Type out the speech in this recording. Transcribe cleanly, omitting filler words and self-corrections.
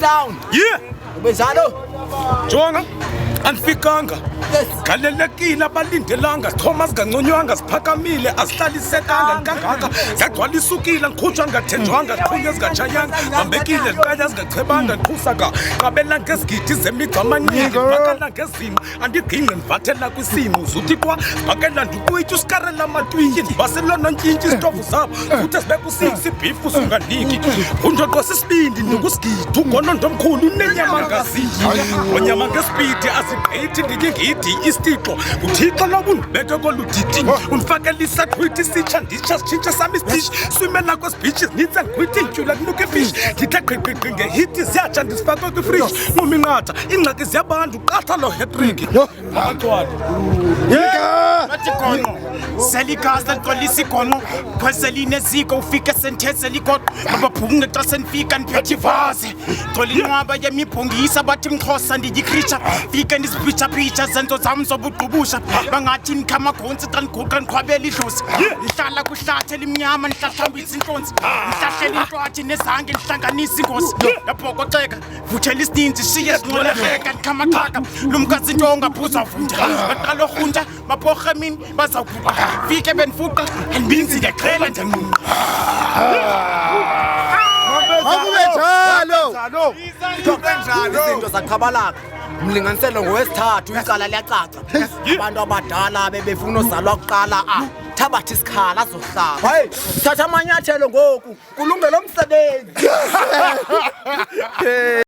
down. Yeah. Ubenzalo? Jonga. Anfikanga. Galelekile abalindelanga Thomas ganconywanga siphakamile asihlalisekanga kangaka sagcwala isukile ngikhutshwa ngathenjwanga qhunye zingajayanga bambekile liqaya zingachebanga ngiqhusaka qabela ngesigidi zemigca amaningi bakala ngezimo andigingqe ndivathela kwisimo uzuthi kwa bakela ndikwithu sikarela amatwinki ndibaselona ntshintshi isitofu zabo futhi sibeka u6 ibhifu sunganiki unjoqo sisibindi ndikusigidi ugonondo omkhulu unenyama ngazinje onyama ngesipidi azigqithi ndingigidi istixo uthixo lobundibeke koludidi undifakela isaqhwithi sitsha nditsha sitshintsha sami isitishi swimela kwesibhishi nitse ngikhwitha intyula kunuka ifishi ndithe qhiqhiqhi ngehiti ziyatsha ndisifake kwifriji nquma inqatha ingxaki ziyabantu qatha lo hetriki abantwana Matikono, Selikasa Kolisikono, Kwaseline Ziko, Fika Senteselikot, Bapunga Tasenfika and Petivase, Tolinwaba Yami Pongisa, Batim Cross and the creature, Fika and his picture preachers and Tozams of Butubusha, Bangatin Kamakons and Cook and Quabelli shoes, Shala Kushat and Yam and Tashabits and Tons, Tashalim Trot in the Sang and Sanganisikos, the Pogoteka, Fuchelistin to see us, Molek and Kamataka, Lumkazinjonga Pusa Funja, Alofunja, Mapochamin, Basakuba, Fika Ben Fuka, and Beans in the Cleland. Izinto zakhabalaka mlinganiselo ngowesithathu icala liyacaca abantu abadala bebefuna uzalwa kuqala thabathi isikhala azohlaba hayi thatha amanyathelo ngoku kulungele umsebenzi